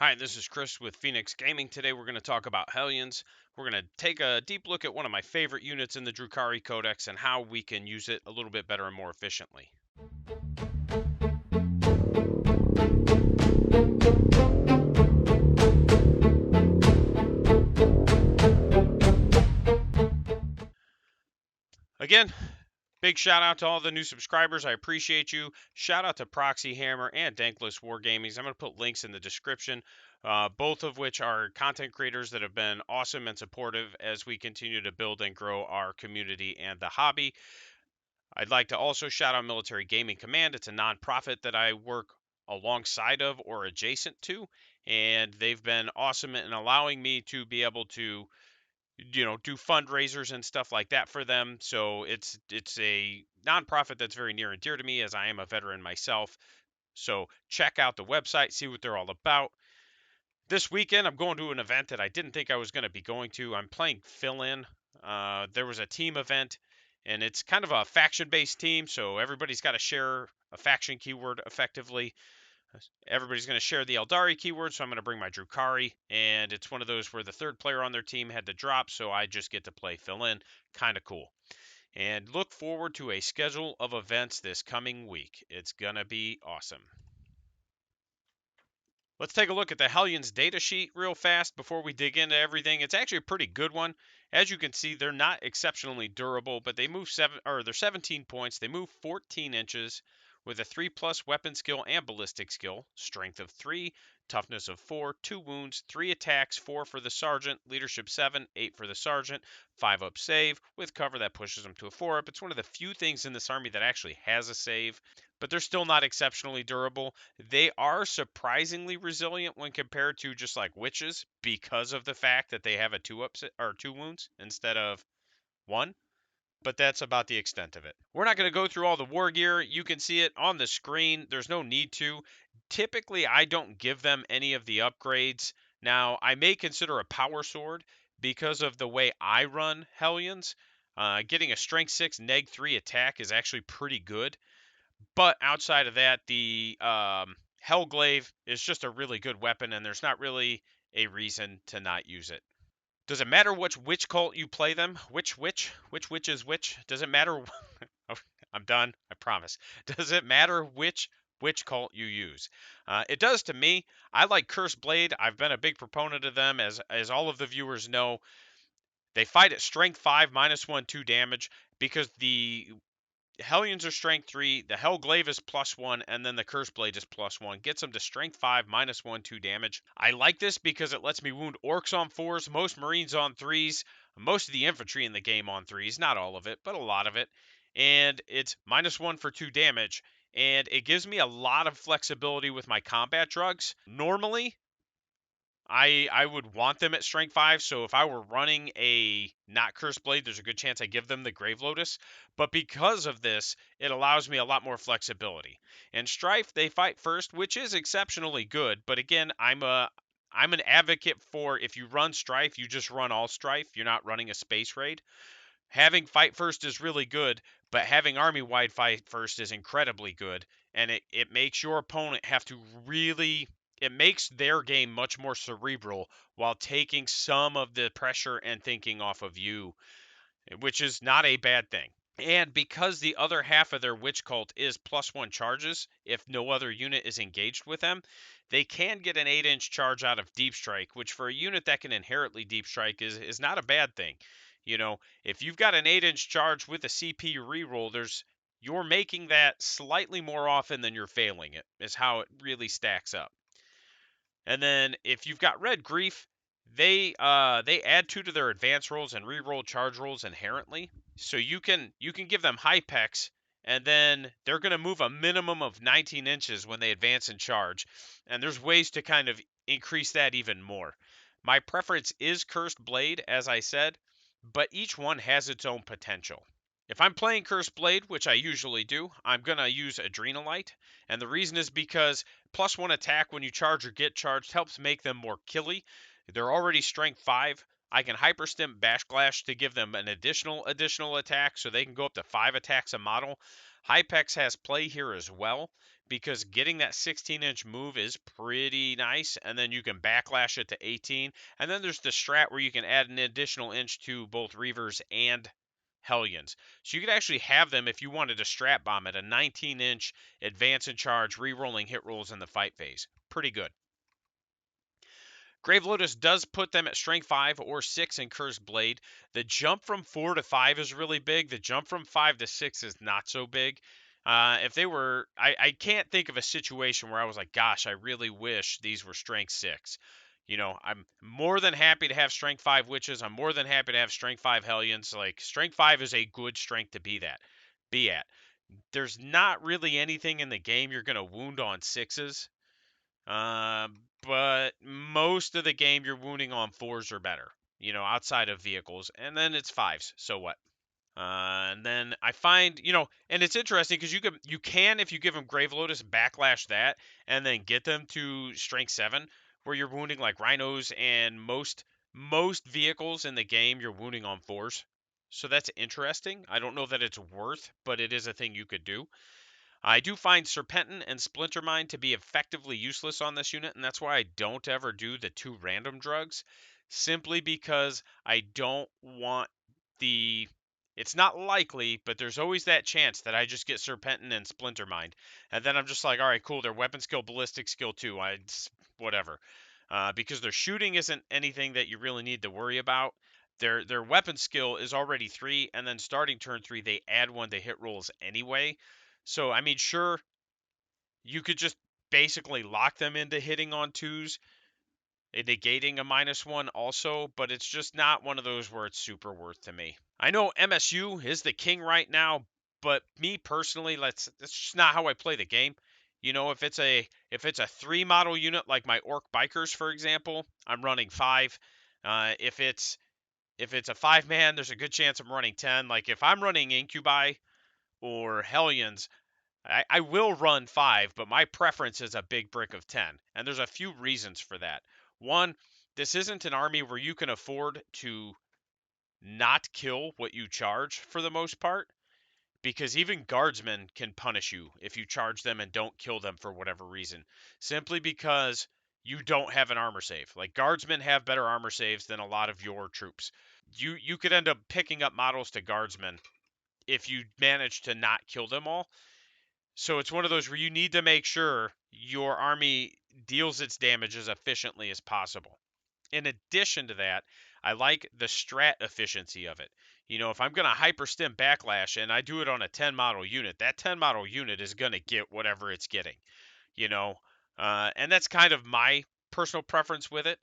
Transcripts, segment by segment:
Hi, this is Chris with Phoenix Gaming. Today we're going to talk about Hellions. We're going to take a deep look at one of my favorite units in the Drukhari Codex and how we can use it a little bit better and more efficiently. Again, big shout out to all the new subscribers. I appreciate you. Shout out to Proxy Hammer and Dank Lists Wargamings. I'm going to put links in the description, both of which are content creators that have been awesome and supportive as we continue to build and grow our community and the hobby. I'd like to also shout out Military Gaming Command. It's a nonprofit that I work alongside of or adjacent to, and they've been awesome in allowing me to be able to do fundraisers and stuff like that for them. So it's a nonprofit that's very near and dear to me as I am a veteran myself. So check out the website, see what they're all about. This weekend I'm going to an event that I didn't think I was going to be going to. I'm playing fill-in. There was a team event, and it's kind of a faction-based team, so everybody's got to share a faction keyword effectively. Everybody's going to share the Eldari keyword, so I'm going to bring my Drukhari, and it's one of those where the third player on their team had to drop, so I just get to play fill-in. Kind of cool. And look forward to a schedule of events this coming week. It's going to be awesome. Let's take a look at the Hellions data sheet real fast before we dig into everything. It's actually a pretty good one. As you can see, they're not exceptionally durable, but they move they're 17 points. They move 14 inches with a 3+ weapon skill and ballistic skill, strength of 3, toughness of 4, 2 wounds, 3 attacks, 4 for the sergeant, leadership 7, 8 for the sergeant, 5 up save with cover that pushes them to a 4 up. It's one of the few things in this army that actually has a save, but they're still not exceptionally durable. They are surprisingly resilient when compared to just like witches because of the fact that they have a 2 ups or 2 wounds instead of 1. But that's about the extent of it. We're not going to go through all the war gear. You can see it on the screen. There's no need to. Typically, I don't give them any of the upgrades. Now, I may consider a power sword because of the way I run Hellions. Getting a strength 6 neg 3 attack is actually pretty good. But outside of that, the Hellglaive is just a really good weapon, and there's not really a reason to not use it. Does it matter which witch cult you play them? Which witch is which? Does it matter? Oh, I'm done. I promise. Does it matter which cult you use? It does to me. I like Cursed Blade. I've been a big proponent of them, as all of the viewers know. They fight at strength 5, -1, 2 damage because the Hellions are strength 3, the Hellglaive is +1, and then the Curse Blade is +1. Gets them to strength 5, -1, 2 damage. I like this because it lets me wound orcs on 4s, most marines on 3s, most of the infantry in the game on 3s. Not all of it, but a lot of it. And it's -1 for 2 damage. And it gives me a lot of flexibility with my combat drugs. Normally, I would want them at strength 5, so if I were running a not Cursed Blade, there's a good chance I give them the Grave Lotus. But because of this, it allows me a lot more flexibility. And Strife, they fight first, which is exceptionally good. But again, I'm an advocate for if you run Strife, you just run all Strife. You're not running a space raid. Having fight first is really good, but having army-wide fight first is incredibly good. And it makes your opponent have to really it makes their game much more cerebral while taking some of the pressure and thinking off of you, which is not a bad thing. And because the other half of their witch cult is +1 charges, if no other unit is engaged with them, they can get an 8-inch charge out of Deep Strike, which for a unit that can inherently Deep Strike is not a bad thing. If you've got an 8-inch charge with a CP reroll, you're making that slightly more often than you're failing it, is how it really stacks up. And then if you've got Red Grief, they add 2 to their advance rolls and reroll charge rolls inherently. So you can give them Hypex, and then they're going to move a minimum of 19 inches when they advance and charge. And there's ways to kind of increase that even more. My preference is Cursed Blade, as I said, but each one has its own potential. If I'm playing Cursed Blade, which I usually do, I'm going to use Adrenalite. And the reason is because +1 attack when you charge or get charged helps make them more killy. They're already strength 5. I can hyperstim Bash Glash to give them an additional attack, so they can go up to 5 attacks a model. Hypex has play here as well because getting that 16-inch move is pretty nice, and then you can backlash it to 18. And then there's the strat where you can add an additional inch to both Reavers and Hellions. So you could actually have them if you wanted to strat bomb at a 19-inch advance and charge, re-rolling hit rolls in the fight phase. Pretty good. Grave Lotus does put them at strength 5 or 6 in Cursed Blade. The jump from 4 to 5 is really big. The jump from 5 to 6 is not so big. If they were, I can't think of a situation where I was like, gosh, I really wish these were strength 6. You know, I'm more than happy to have strength 5 witches. I'm more than happy to have strength 5 hellions. Like, strength 5 is a good strength to be at. There's not really anything in the game you're going to wound on 6s. But most of the game you're wounding on 4s or better, you know, outside of vehicles, and then it's 5s. So what? And then I find, you know, and it's interesting because you can if you give them Grave Lotus backlash that, and then get them to strength 7, where you're wounding like rhinos and most vehicles in the game you're wounding on 4s. So that's interesting. I don't know that it's worth, but it is a thing you could do. I do find Serpentin and Splintermine to be effectively useless on this unit, and that's why I don't ever do the 2 random drugs, simply because I don't want the. It's not likely, but there's always that chance that I just get Serpentin and Splintermine, and then I'm just like, all right, cool. Their weapon skill, ballistic skill 2, whatever, because their shooting isn't anything that you really need to worry about. Their weapon skill is already 3, and then starting turn 3, they add 1 to hit rolls anyway. So, I mean, sure, you could just basically lock them into hitting on 2s and negating a -1 also, but it's just not one of those where it's super worth to me. I know MSU is the king right now, but me personally, that's just not how I play the game. You know, if it's a 3 model unit like my Orc Bikers, for example, I'm running 5. If it's a 5-man, there's a good chance I'm running 10. Like if I'm running Incubi or Hellions, I will run 5, but my preference is a big brick of 10. And there's a few reasons for that. One, this isn't an army where you can afford to not kill what you charge for the most part, because even guardsmen can punish you if you charge them and don't kill them for whatever reason, simply because you don't have an armor save. Like guardsmen have better armor saves than a lot of your troops. You could end up picking up models to guardsmen if you manage to not kill them all. So it's one of those where you need to make sure your army deals its damage as efficiently as possible. In addition to that, I like the strat efficiency of it. You know, if I'm going to hyperstim backlash and I do it on a 10 model unit, that 10 model unit is going to get whatever it's getting, you know. And that's kind of my personal preference with it.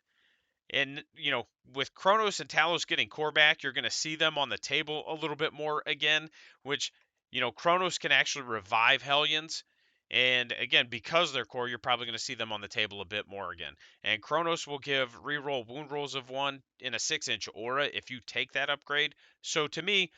And, you know, with Kronos and Talos getting core back, you're going to see them on the table a little bit more again, which, you know, Kronos can actually revive Hellions. And again, because they're core, you're probably going to see them on the table a bit more again. And Kronos will give reroll wound rolls of 1 in a 6-inch aura if you take that upgrade. So to me,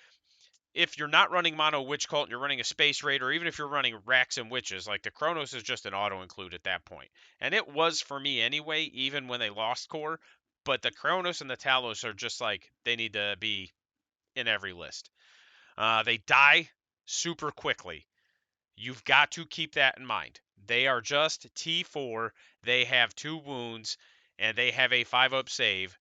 if you're not running mono witch cult and you're running a space raid, or even if you're running racks and witches, like the Kronos is just an auto include at that point. And it was for me anyway, even when they lost core. But the Kronos and the Talos are just like they need to be in every list. They die super quickly. You've got to keep that in mind. They are just T4. They have 2 wounds and they have a 5-up save.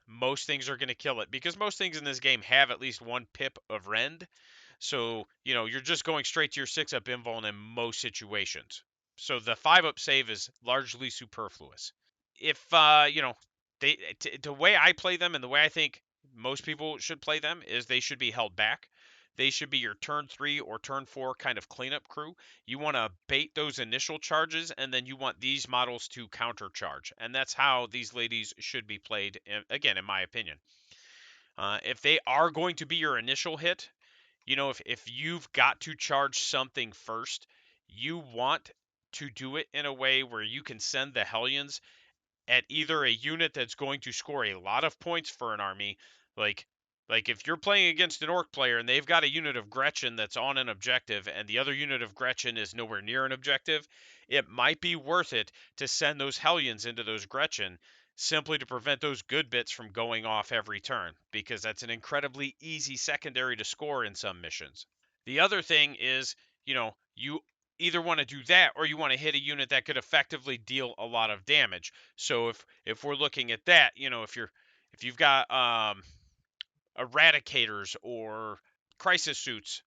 Most things are going to kill it because most things in this game have at least 1 pip of rend. So, you know, you're just going straight to your 6-up invuln in most situations. So the 5-up save is largely superfluous. If, you know, the way I play them and the way I think most people should play them is they should be held back. They should be your turn 3 or turn 4 kind of cleanup crew. You want to bait those initial charges, and then you want these models to counter charge. And that's how these ladies should be played, again, in my opinion. If they are going to be your initial hit, you know, if you've got to charge something first, you want to do it in a way where you can send the Hellions at either a unit that's going to score a lot of points for an army, like if you're playing against an orc player and they've got a unit of Gretchen that's on an objective and the other unit of Gretchen is nowhere near an objective, it might be worth it to send those Hellions into those Gretchen simply to prevent those good bits from going off every turn, because that's an incredibly easy secondary to score in some missions. The other thing is, you know, you either want to do that or you want to hit a unit that could effectively deal a lot of damage. So if we're looking at that, if you've got eradicators or crisis suits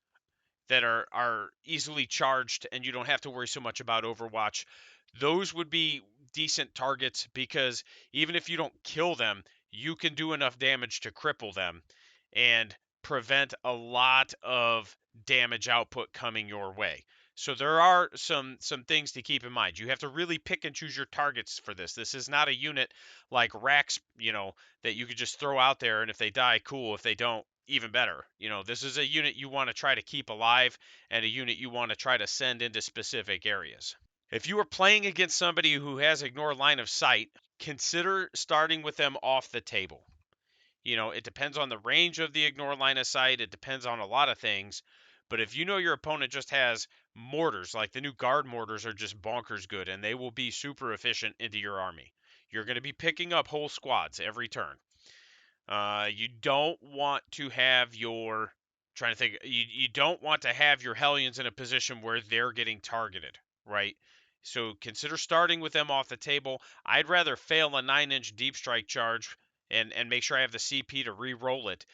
that are easily charged and you don't have to worry so much about Overwatch, those would be decent targets because even if you don't kill them, you can do enough damage to cripple them and prevent a lot of damage output coming your way. So there are some things to keep in mind. You have to really pick and choose your targets for this. This is not a unit like Rax, that you could just throw out there, and if they die, cool. If they don't, even better. This is a unit you want to try to keep alive and a unit you want to try to send into specific areas. If you are playing against somebody who has ignore line of sight, consider starting with them off the table. It depends on the range of the ignore line of sight. It depends on a lot of things. But if you know your opponent just has mortars, like the new guard mortars are just bonkers good, and they will be super efficient into your army. You're going to be picking up whole squads every turn. You don't want to have your trying to think. You don't want to have your Hellions in a position where they're getting targeted, right? So consider starting with them off the table. I'd rather fail a 9-inch deep strike charge and make sure I have the CP to re-roll it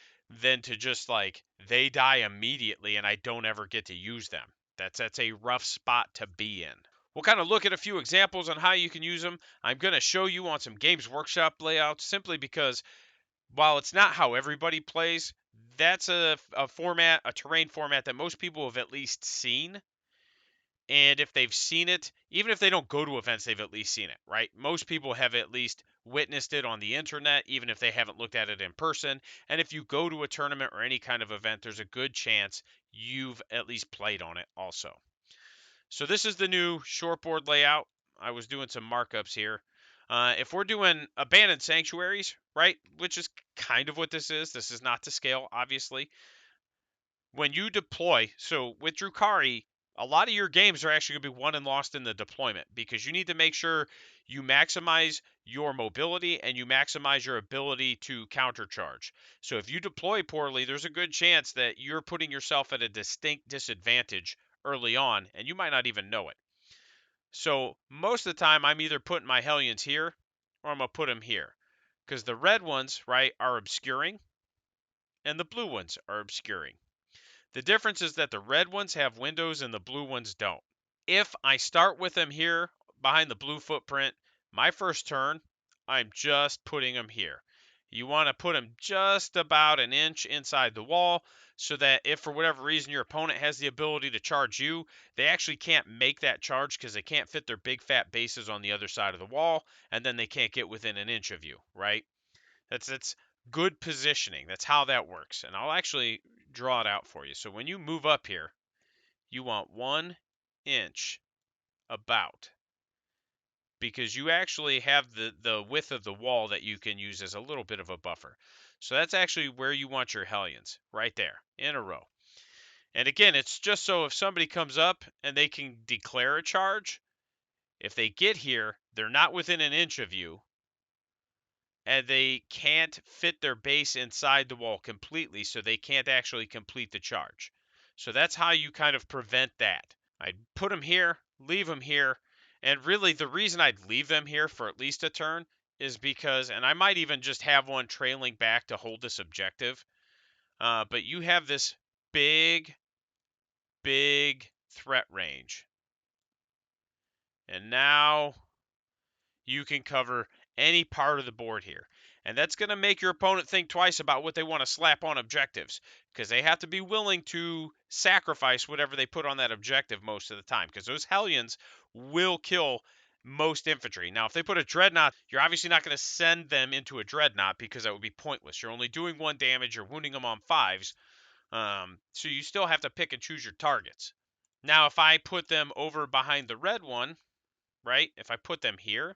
than to just like they die immediately and I don't ever get to use them. That's a rough spot to be in. We'll kind of look at a few examples on how you can use them. I'm going to show you on some Games Workshop layouts simply because while it's not how everybody plays, that's a format, a terrain format that most people have at least seen. And if they've seen it, even if they don't go to events, they've at least seen it, right? Most people have at least witnessed it on the internet, even if they haven't looked at it in person. And if you go to a tournament or any kind of event, there's a good chance you've at least played on it also. So this is the new shortboard layout. I was doing some markups here. If we're doing abandoned sanctuaries, right, which is kind of what this is not to scale, obviously. When you deploy, so with Drukhari, a lot of your games are actually going to be won and lost in the deployment because you need to make sure you maximize your mobility and you maximize your ability to countercharge. So if you deploy poorly, there's a good chance that you're putting yourself at a distinct disadvantage early on, and you might not even know it. So most of the time, I'm either putting my Hellions here or I'm going to put them here because the red ones, right, are obscuring and the blue ones are obscuring. The difference is that the red ones have windows and the blue ones don't. If I start with them here behind the blue footprint, my first turn, I'm just putting them here. You want to put them just about an inch inside the wall so that if for whatever reason your opponent has the ability to charge you, they actually can't make that charge because they can't fit their big fat bases on the other side of the wall, and then they can't get within an inch of you, right? That's good positioning. That's how that works. And I'll actually draw it out for you. So when you move up here, you want 1 inch about because you actually have the width of the wall that you can use as a little bit of a buffer. So that's actually where you want your Hellions, right there, in a row. And again, it's just so if somebody comes up and they can declare a charge, if they get here, they're not within an inch of you, and they can't fit their base inside the wall completely, so they can't actually complete the charge. So that's how you kind of prevent that. I'd put them here, leave them here, and really the reason I'd leave them here for at least a turn is because, and I might even just have one trailing back to hold this objective, but you have this big, big threat range. And now you can cover any part of the board here. And that's going to make your opponent think twice about what they want to slap on objectives because they have to be willing to sacrifice whatever they put on that objective most of the time because those Hellions will kill most infantry. Now, if they put a Dreadnought, you're obviously not going to send them into a Dreadnought because that would be pointless. You're only doing 1 damage. You're wounding them on 5s. So you still have to pick and choose your targets. Now, if I put them over behind the red one, right, if I put them here,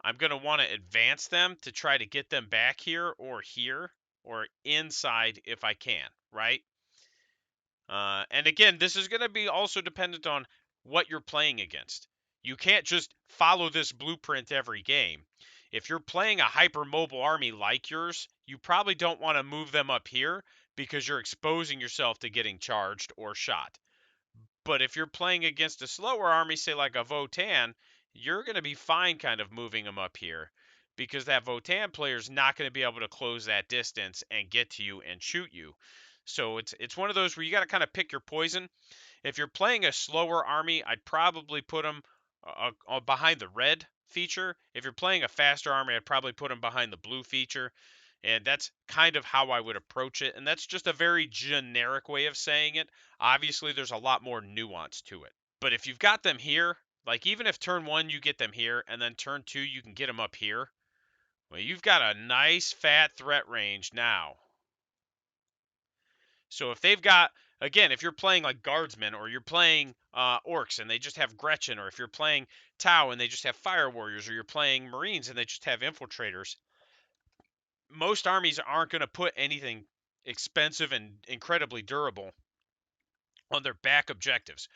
I'm going to want to advance them to try to get them back here or inside if I can, right? And again, this is going to be also dependent on what you're playing against. You can't just follow this blueprint every game. If you're playing a hypermobile army like yours, you probably don't want to move them up here because you're exposing yourself to getting charged or shot. But if you're playing against a slower army, say like a Votan, you're going to be fine kind of moving them up here because that Votan player is not going to be able to close that distance and get to you and shoot you. So it's one of those where you got to kind of pick your poison. If you're playing a slower army, I'd probably put them behind the red feature. If you're playing a faster army, I'd probably put them behind the blue feature. And that's kind of how I would approach it. And that's just a very generic way of saying it. Obviously, there's a lot more nuance to it. But if you've got them here, like even if turn 1 you get them here, and then turn 2 you can get them up here, well, you've got a nice fat threat range now. So if they've got, again, if you're playing like Guardsmen, or you're playing Orcs and they just have Gretchen, or if you're playing Tau and they just have Fire Warriors, or you're playing Marines and they just have Infiltrators, most armies aren't going to put anything expensive and incredibly durable on their back objectives.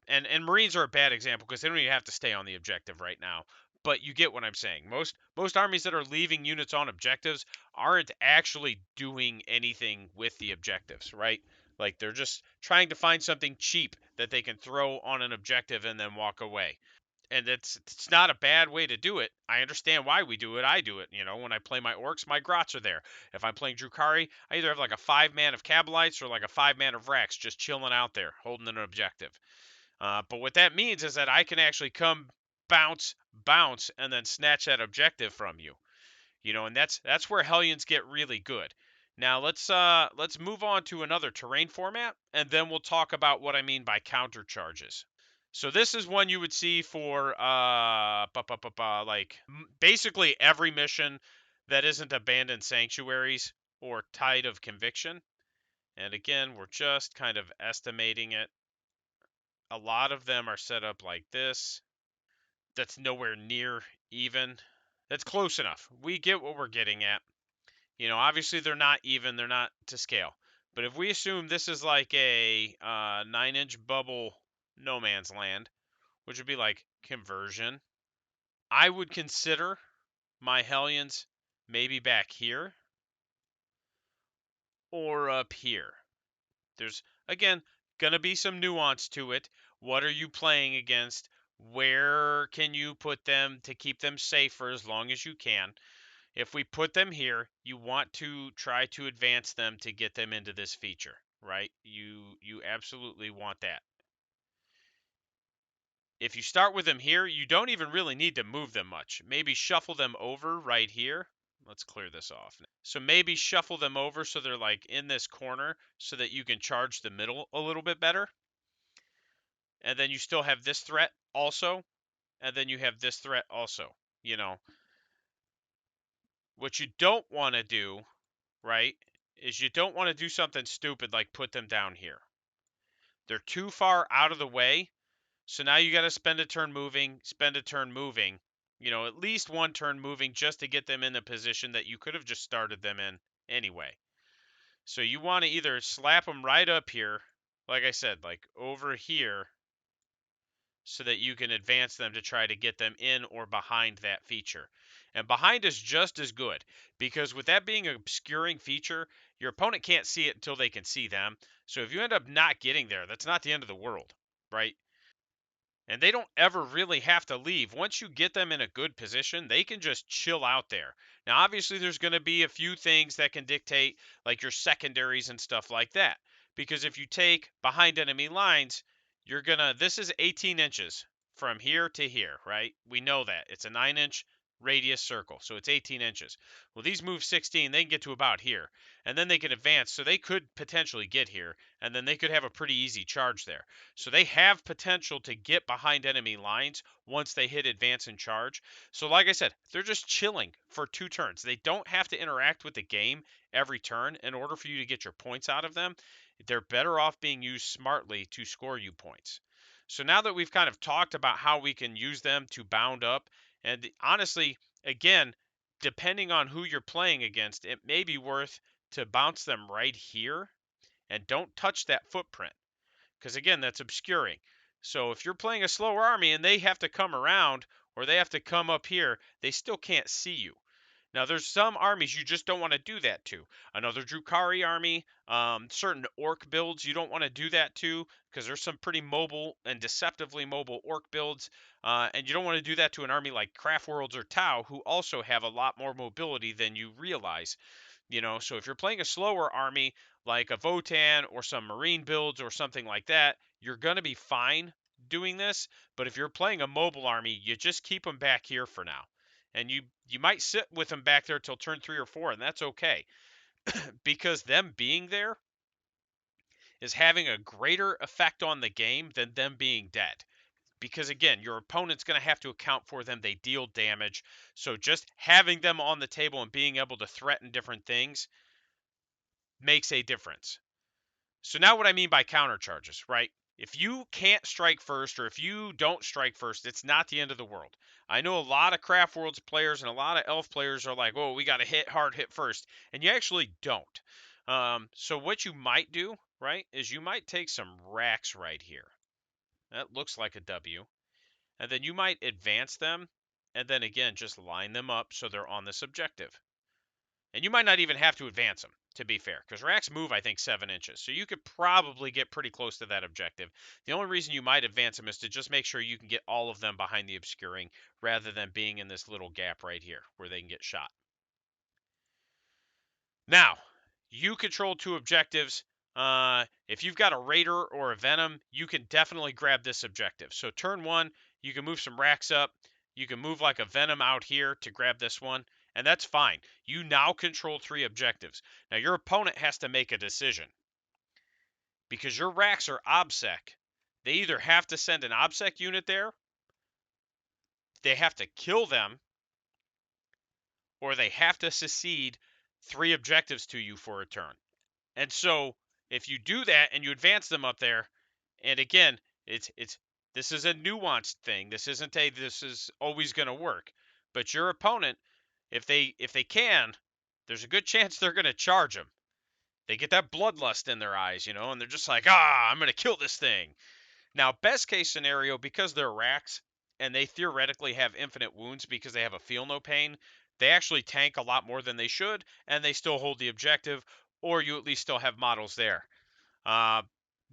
And Marines are a bad example because they don't even have to stay on the objective right now. But you get what I'm saying. Most armies that are leaving units on objectives aren't actually doing anything with the objectives, right? Like they're just trying to find something cheap that they can throw on an objective and then walk away. And it's not a bad way to do it. I understand why we do it. I do it. You know, when I play my orcs, my grots are there. If I'm playing Drukhari, I either have like a 5-man of Kabalites or like a 5-man of Vrax just chilling out there, holding an objective. But what that means is that I can actually come bounce, and then snatch that objective from you. You know, and that's where Hellions get really good. Now let's move on to another terrain format, and then we'll talk about what I mean by counter charges. So this is one you would see for like basically every mission that isn't abandoned sanctuaries or tide of conviction. And again, we're just kind of estimating it. A lot of them are set up like this. That's nowhere near even. That's close enough. We get what we're getting at. You know, obviously they're not even, they're not to scale. But if we assume this is like a 9-inch bubble no man's land, which would be like conversion, I would consider my Hellions maybe back here or up here. There's, again, going to be some nuance to it. What are you playing against? Where can you put them to keep them safe for as long as you can? If we put them here, you want to try to advance them to get them into this feature, right? You absolutely want that. If you start with them here, you don't even really need to move them much. Maybe shuffle them over right here. Let's clear this off. So maybe shuffle them over so they're like in this corner so that you can charge the middle a little bit better. And then you still have this threat also. And then you have this threat also. You know, what you don't want to do, right, is you don't want to do something stupid like put them down here. They're too far out of the way. So now you got to spend a turn moving, you know, at least one turn moving just to get them in the position that you could have just started them in anyway. So you want to either slap them right up here, like I said, like over here, so that you can advance them to try to get them in or behind that feature. And behind is just as good, because with that being an obscuring feature, your opponent can't see it until they can see them. So if you end up not getting there, that's not the end of the world, right? And they don't ever really have to leave. Once you get them in a good position, they can just chill out there. Now, obviously, there's going to be a few things that can dictate, like your secondaries and stuff like that. Because if you take behind enemy lines, you're going to, this is 18 inches from here to here, right? We know that. It's a 9-inch radius circle, so it's 18 inches. Well, these move 16, they can get to about here. And then they can advance, so they could potentially get here. And then they could have a pretty easy charge there. So they have potential to get behind enemy lines once they hit advance and charge. So like I said, they're just chilling for 2 turns. They don't have to interact with the game every turn in order for you to get your points out of them. They're better off being used smartly to score you points. So now that we've kind of talked about how we can use them to bound up, and honestly, again, depending on who you're playing against, it may be worth to bounce them right here and don't touch that footprint, because again, that's obscuring. So if you're playing a slower army and they have to come around or they have to come up here, they still can't see you. Now, there's some armies you just don't want to do that to. Another Drukhari army, certain orc builds you don't want to do that to because there's some pretty mobile and deceptively mobile orc builds. And you don't want to do that to an army like Craft Worlds or Tau, who also have a lot more mobility than you realize. So if you're playing a slower army like a Votan or some Marine builds or something like that, you're going to be fine doing this. But if you're playing a mobile army, you just keep them back here for now. And you might sit with them back there till turn 3 or 4, and that's okay. Because them being there is having a greater effect on the game than them being dead. Because again, your opponent's going to have to account for them. They deal damage. So just having them on the table and being able to threaten different things makes a difference. So now what I mean by counter charges, right? If you can't strike first or if you don't strike first, it's not the end of the world. I know a lot of Craft Worlds players and a lot of Elf players are like, oh, we got to hit hard, hit first. And you actually don't. So what you might do, right, is you might take some racks right here. That looks like a W. And then you might advance them and then again just line them up so they're on this objective. And you might not even have to advance them, to be fair, because racks move, I think, 7 inches. So you could probably get pretty close to that objective. The only reason you might advance them is to just make sure you can get all of them behind the obscuring rather than being in this little gap right here where they can get shot. Now, you control 2 objectives. If you've got a Raider or a Venom, you can definitely grab this objective. So turn 1, you can move some racks up. You can move like a Venom out here to grab this one, and that's fine. You now control 3 objectives. Now, your opponent has to make a decision because your racks are OBSEC. They either have to send an OBSEC unit there, they have to kill them, or they have to secede 3 objectives to you for a turn. And so if you do that and you advance them up there, and again, it's this is a nuanced thing. This isn't a this is always going to work. But your opponent, if they can, there's a good chance they're going to charge them. They get that bloodlust in their eyes, and they're just like, I'm going to kill this thing. Now, best case scenario, because they're racks and they theoretically have infinite wounds because they have a feel no pain, they actually tank a lot more than they should, and they still hold the objective, or you at least still have models there.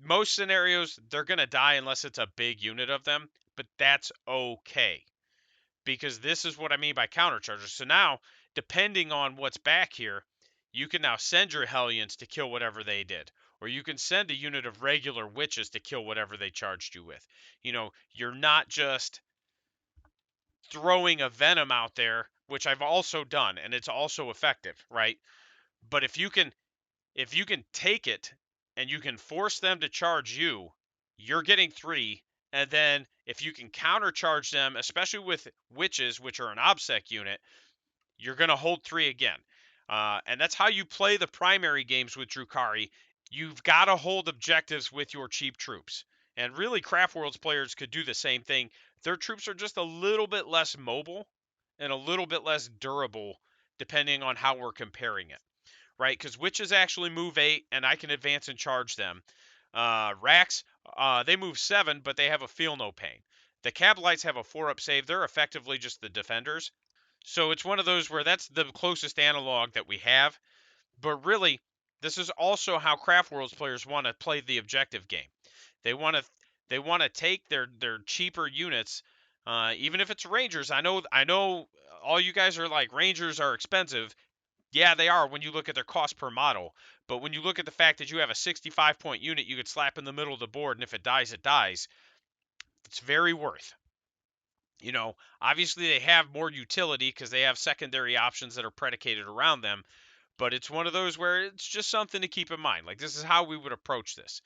Most scenarios, they're going to die unless it's a big unit of them, but that's okay. Because this is what I mean by countercharges. So now, depending on what's back here, you can now send your Hellions to kill whatever they did. Or you can send a unit of regular witches to kill whatever they charged you with. You're not just throwing a Venom out there, which I've also done, and it's also effective, right? But if you can take it and you can force them to charge you, you're getting 3. And then if you can countercharge them, especially with witches, which are an OBSEC unit, you're going to hold 3 again. And that's how you play the primary games with Drukhari. You've got to hold objectives with your cheap troops. And really, Craft Worlds players could do the same thing. Their troops are just a little bit less mobile and a little bit less durable, depending on how we're comparing it, right? Because witches actually move 8, and I can advance and charge them. Racks, they move 7, but they have a feel no pain. The Cabalites have a 4-up save. They're effectively just the defenders. So it's one of those where that's the closest analog that we have. But really, this is also how Craft Worlds players want to play the objective game. They want to take their cheaper units, even if it's Rangers. I know all you guys are like Rangers are expensive. Yeah, they are when you look at their cost per model. But when you look at the fact that you have a 65-point unit you could slap in the middle of the board, and if it dies, it dies, it's very worth. Obviously they have more utility because they have secondary options that are predicated around them. But it's one of those where it's just something to keep in mind. Like, this is how we would approach this.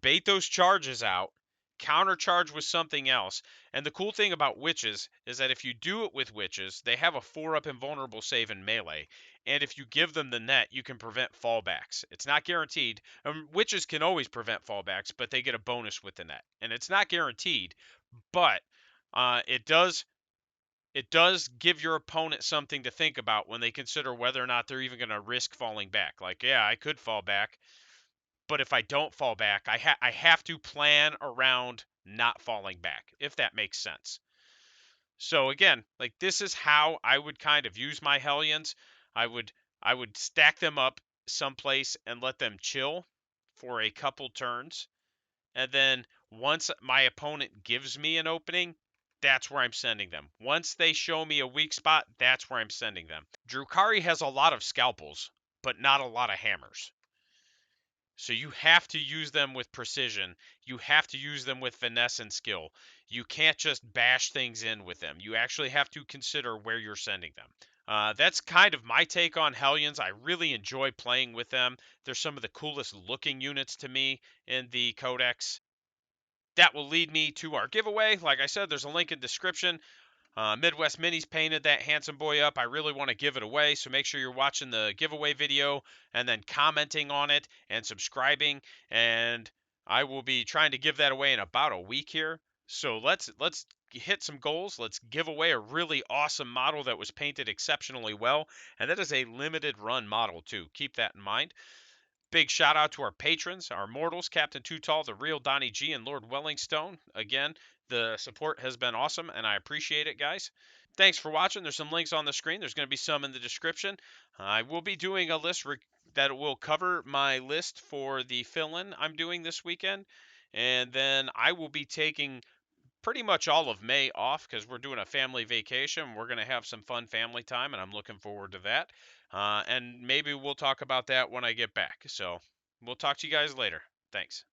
Bait those charges out, countercharge with something else. And the cool thing about witches is that if you do it with witches, they have a 4-up invulnerable save in melee. And if you give them the net, you can prevent fallbacks. It's not guaranteed. Witches can always prevent fallbacks, but they get a bonus with the net. And it's not guaranteed, but it does give your opponent something to think about when they consider whether or not they're even going to risk falling back. Like, yeah, I could fall back, but if I don't fall back, I have to plan around not falling back, if that makes sense. So again, like this is how I would kind of use my Hellions. I would I would stack them up someplace and let them chill for a couple turns. And then once my opponent gives me an opening, that's where I'm sending them. Once they show me a weak spot, that's where I'm sending them. Drukari has a lot of scalpels, but not a lot of hammers. So you have to use them with precision. You have to use them with finesse and skill. You can't just bash things in with them. You actually have to consider where you're sending them. That's kind of my take on Hellions. I really enjoy playing with them. They're some of the coolest looking units to me in the Codex. That will lead me to our giveaway. Like I said, there's a link in description. Midwest Minis painted that handsome boy up. I really want to give it away, so make sure you're watching the giveaway video and then commenting on it and subscribing. And I will be trying to give that away in about a week here. So let's hit some goals. Let's give away a really awesome model that was painted exceptionally well, and that is a limited run model too. Keep that in mind. Big shout out to our patrons, our mortals, Captain Too Tall, the real Donnie G, and Lord Wellingstone. Again, the support has been awesome, and I appreciate it, guys. Thanks for watching. There's some links on the screen. There's going to be some in the description. I will be doing a list that will cover my list for the fill-in I'm doing this weekend, and then I will be taking pretty much all of May off because we're doing a family vacation. We're going to have some fun family time, and I'm looking forward to that. And maybe we'll talk about that when I get back. So we'll talk to you guys later. Thanks.